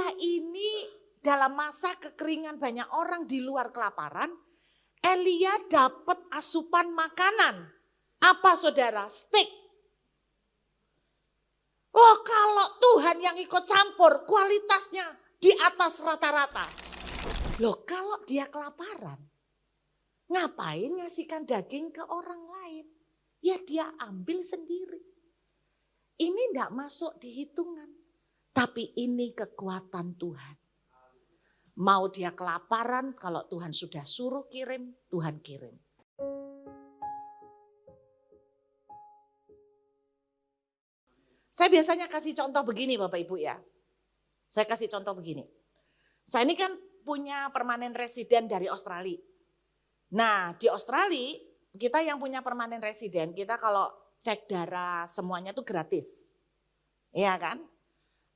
Elia ini dalam masa kekeringan banyak orang di luar kelaparan, Elia dapat asupan makanan. Apa saudara? Steak. Oh, kalau Tuhan yang ikut campur, kualitasnya di atas rata-rata. Loh, kalau dia kelaparan, ngapain ngasihkan daging ke orang lain? Ya dia ambil sendiri. Ini enggak masuk di hitungan. Tapi ini kekuatan Tuhan. Mau dia kelaparan, kalau Tuhan sudah suruh kirim, Tuhan kirim. Saya biasanya kasih contoh begini Bapak Ibu ya. Saya kasih contoh begini. Saya ini kan punya permanen residen dari Australia. Nah di Australia kita yang punya permanen residen, kita kalau cek darah semuanya itu gratis. Iya kan?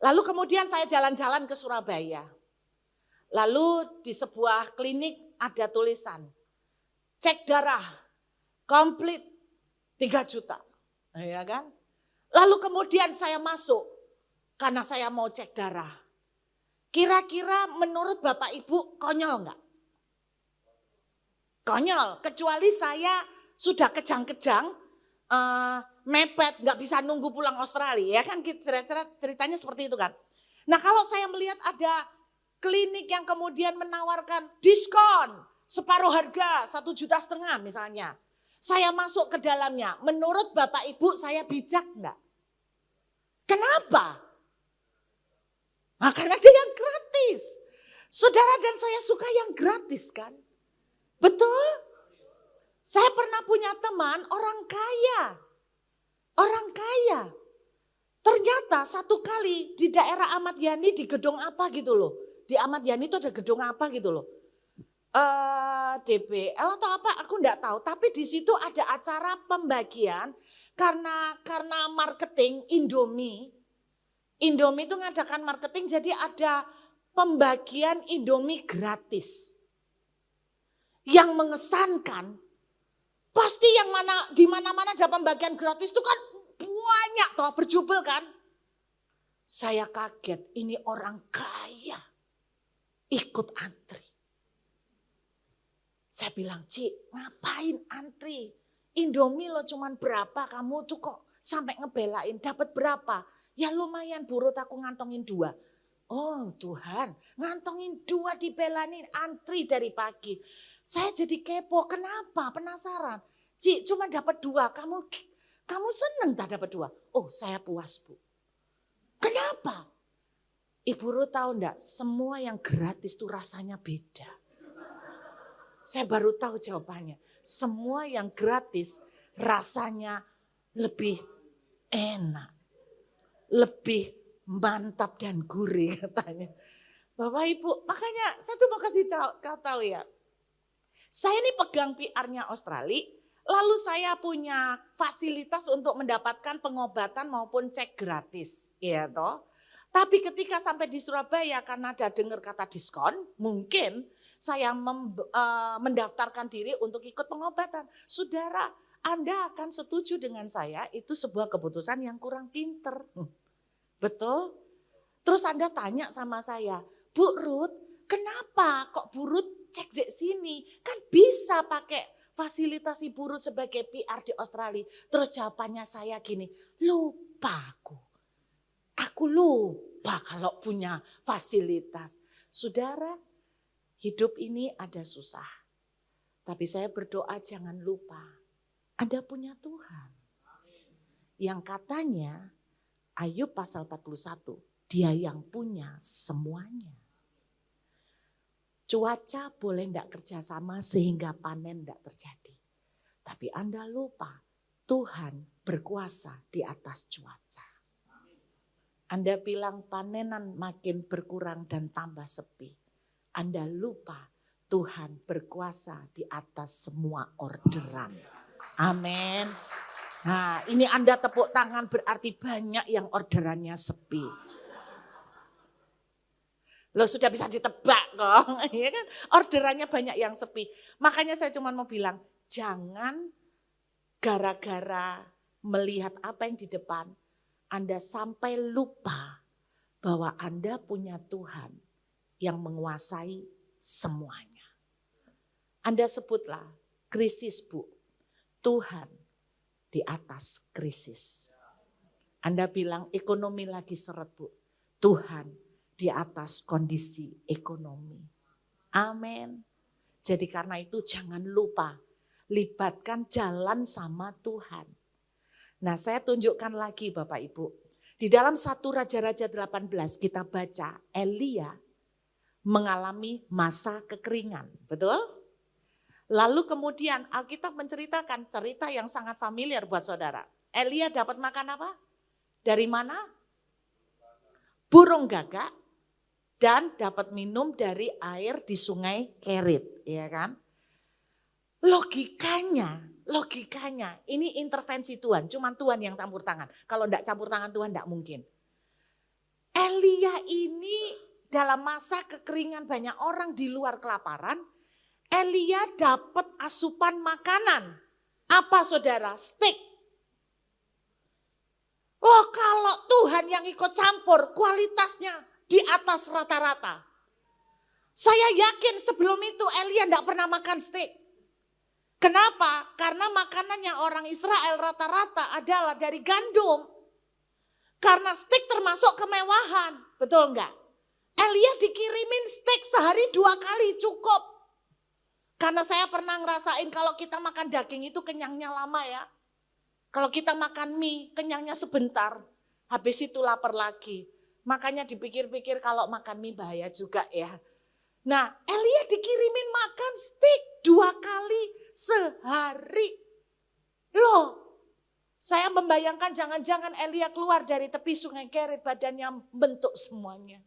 Lalu kemudian saya jalan-jalan ke Surabaya. Lalu di sebuah klinik ada tulisan, cek darah komplit 3 juta. Iya kan? Lalu kemudian saya masuk karena saya mau cek darah. Kira-kira menurut Bapak Ibu konyol enggak? Konyol, kecuali saya sudah kejang-kejang, mepet, nggak bisa nunggu pulang Australia. Ya kan ceritanya seperti itu kan. Nah kalau saya melihat ada klinik yang kemudian menawarkan diskon separuh harga 1,5 juta misalnya. Saya masuk ke dalamnya, menurut Bapak Ibu saya bijak enggak? Kenapa? Nah, karena dia yang gratis. Saudara dan saya suka yang gratis kan? Betul? Saya pernah punya teman orang kaya. Orang kaya. Ternyata satu kali di daerah Ahmad Yani di gedung apa gitu loh. Di Ahmad Yani itu ada gedung apa gitu loh. DBL atau apa aku enggak tahu. Tapi di situ ada acara pembagian karena marketing Indomie itu ngadakan marketing jadi ada pembagian Indomie gratis. Yang mengesankan pasti yang mana di mana-mana ada pembagian gratis itu kan banyak toh berjubel kan. Saya kaget ini orang kaya ikut antri. Saya bilang, Cik, ngapain antri? Indomie lo cuman berapa, kamu tuh kok sampai ngebelain, dapat berapa? Ya lumayan burut aku ngantongin 2. Oh Tuhan, ngantongin 2 dibelain antri dari pagi. Saya jadi kepo, kenapa? Penasaran. Cik, cuma dapat 2, kamu seneng tak dapat 2? Oh saya puas Bu. Kenapa? Ibu Ruth tahu enggak, semua yang gratis tuh rasanya beda. Saya baru tahu jawabannya. Semua yang gratis rasanya lebih enak. Lebih mantap dan gurih katanya. Bapak Ibu, makanya saya tuh mau kasih tahu ya. Saya ini pegang PR-nya Australia, lalu saya punya fasilitas untuk mendapatkan pengobatan maupun cek gratis. Ya toh. Tapi ketika sampai di Surabaya karena ada dengar kata diskon, mungkin saya mendaftarkan diri untuk ikut pengobatan. Saudara, Anda akan setuju dengan saya, itu sebuah keputusan yang kurang pinter. Betul? Terus Anda tanya sama saya, Bu Ruth, kenapa kok Bu Ruth cek di sini? Kan bisa pakai fasilitas Ibu Ruth sebagai PR di Australia. Terus jawabannya saya gini, lupa aku. Aku lupa kalau punya fasilitas. Saudara, hidup ini ada susah. Tapi saya berdoa jangan lupa. Anda punya Tuhan. Yang katanya Ayub pasal 41. Dia yang punya semuanya. Cuaca boleh tidak kerjasama sehingga panen tidak terjadi. Tapi Anda lupa Tuhan berkuasa di atas cuaca. Anda bilang panenan makin berkurang dan tambah sepi. Anda lupa Tuhan berkuasa di atas semua orderan. Amin. Nah ini Anda tepuk tangan berarti banyak yang orderannya sepi. Lo sudah bisa ditebak kok. Ya kan? Orderannya banyak yang sepi. Makanya saya cuma mau bilang jangan gara-gara melihat apa yang di depan Anda sampai lupa bahwa Anda punya Tuhan yang menguasai semuanya. Anda sebutlah krisis, Bu. Tuhan di atas krisis. Anda bilang ekonomi lagi seret, Bu. Tuhan di atas kondisi ekonomi. Amin. Jadi karena itu jangan lupa libatkan jalan sama Tuhan. Nah, saya tunjukkan lagi Bapak Ibu. Di dalam 1 Raja-Raja 18 kita baca Elia mengalami masa kekeringan. Betul? Lalu kemudian Alkitab menceritakan cerita yang sangat familiar buat saudara. Elia dapat makan apa? Dari mana? Burung gagak dan dapat minum dari air di sungai Kerit, ya kan? Logikanya ini intervensi Tuhan, cuman Tuhan yang campur tangan. Kalau enggak campur tangan Tuhan enggak mungkin. Elia ini dalam masa kekeringan banyak orang di luar kelaparan, Elia dapat asupan makanan. Apa saudara? Steak. Oh, kalau Tuhan yang ikut campur, kualitasnya di atas rata-rata. Saya yakin sebelum itu Elia enggak pernah makan steak. Kenapa? Karena makanannya orang Israel rata-rata adalah dari gandum. Karena steak termasuk kemewahan. Betul enggak? Elia dikirimin steak sehari 2 kali cukup. Karena saya pernah ngerasain kalau kita makan daging itu kenyangnya lama ya. Kalau kita makan mie kenyangnya sebentar. Habis itu lapar lagi. Makanya dipikir-pikir kalau makan mie bahaya juga ya. Nah, Elia dikirimin makan steak 2 kali sehari. Loh, saya membayangkan jangan-jangan Elia keluar dari tepi sungai Kerit, badannya bentuk semuanya.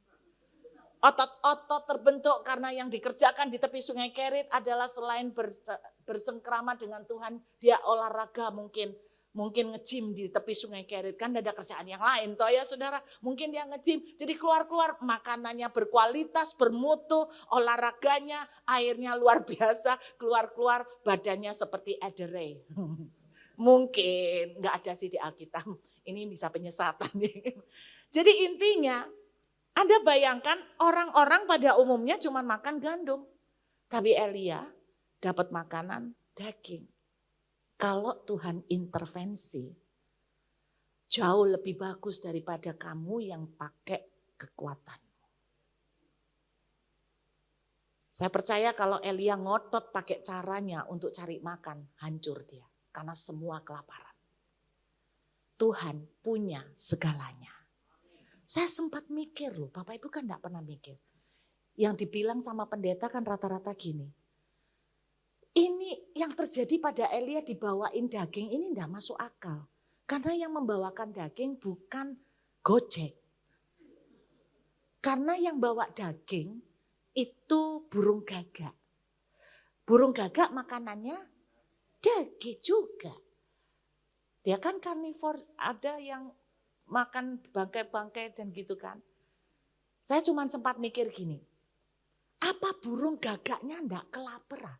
Otot-otot terbentuk karena yang dikerjakan di tepi sungai Kerit adalah selain bersengkrama dengan Tuhan, dia olahraga mungkin nge-gym di tepi sungai Kerit, kan ada kerjaan yang lain toh ya saudara, mungkin dia nge-gym, jadi keluar makanannya berkualitas, bermutu, olahraganya, airnya luar biasa, keluar badannya seperti Ederei. Mungkin nggak ada sih di Alkitab, ini bisa penyesatan. Jadi intinya, Anda bayangkan orang-orang pada umumnya cuma makan gandum, tapi Elia dapat makanan daging. Kalau Tuhan intervensi, jauh lebih bagus daripada kamu yang pakai kekuatan. Saya percaya kalau Elia ngotot pakai caranya untuk cari makan, hancur dia. Karena semua kelaparan. Tuhan punya segalanya. Saya sempat mikir loh, Bapak Ibu kan enggak pernah mikir. Yang dibilang sama pendeta kan rata-rata gini. Ini yang terjadi pada Elia dibawain daging ini enggak masuk akal. Karena yang membawakan daging bukan Gojek. Karena yang bawa daging itu burung gagak. Burung gagak makanannya daging juga. Dia kan karnivor, ada yang makan bangkai-bangkai dan gitu kan. Saya cuma sempat mikir gini, apa burung gagaknya enggak kelaparan?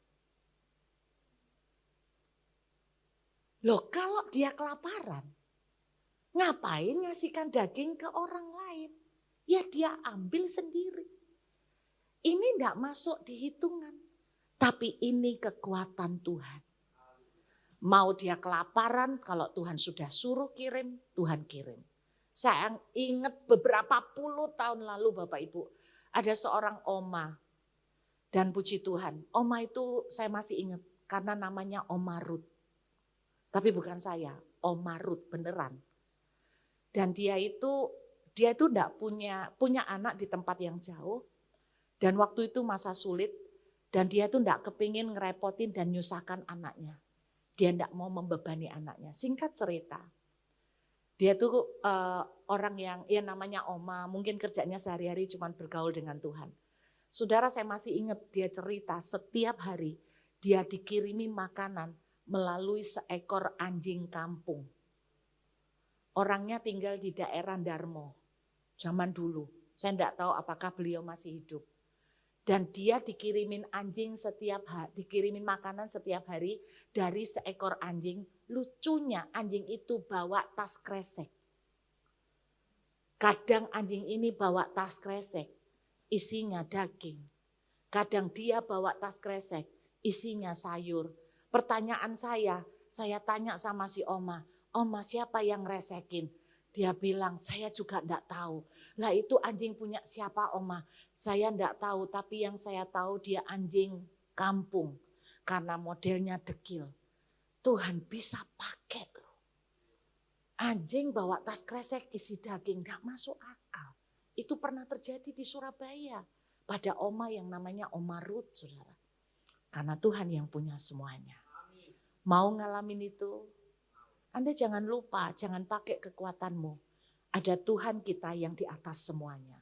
Loh kalau dia kelaparan, ngapain ngasihkan daging ke orang lain? Ya dia ambil sendiri. Ini enggak masuk di hitungan. Tapi ini kekuatan Tuhan. Mau dia kelaparan, kalau Tuhan sudah suruh kirim, Tuhan kirim. Saya ingat beberapa puluh tahun lalu Bapak Ibu, ada seorang oma. Dan puji Tuhan, oma itu saya masih ingat karena namanya Oma Ruth. Tapi bukan saya, Oma Ruth beneran. Dan dia itu enggak punya anak di tempat yang jauh. Dan waktu itu masa sulit, dan dia itu enggak kepingin ngerepotin dan nyusahkan anaknya. Dia enggak mau membebani anaknya. Singkat cerita, dia tuh orang yang ya namanya oma, mungkin kerjanya sehari-hari cuma bergaul dengan Tuhan. Saudara, saya masih ingat dia cerita setiap hari dia dikirimi makanan melalui seekor anjing kampung. Orangnya tinggal di daerah Darmo, zaman dulu. Saya enggak tahu apakah beliau masih hidup. Dan dia dikirimin dikirimin makanan setiap hari dari seekor anjing. Lucunya anjing itu bawa tas kresek. Kadang anjing ini bawa tas kresek, isinya daging. Kadang dia bawa tas kresek, isinya sayur. Pertanyaan saya tanya sama si Oma, Oma siapa yang resekin? Dia bilang, saya juga enggak tahu. Lah itu anjing punya siapa Oma? Saya enggak tahu, tapi yang saya tahu dia anjing kampung. Karena modelnya dekil. Tuhan bisa pakai loh. Anjing bawa tas kresek isi daging, enggak masuk akal. Itu pernah terjadi di Surabaya. Pada Oma yang namanya Oma Ruth, saudara. Karena Tuhan yang punya semuanya. Mau ngalamin itu? Anda jangan lupa, jangan pakai kekuatanmu. Ada Tuhan kita yang di atas semuanya.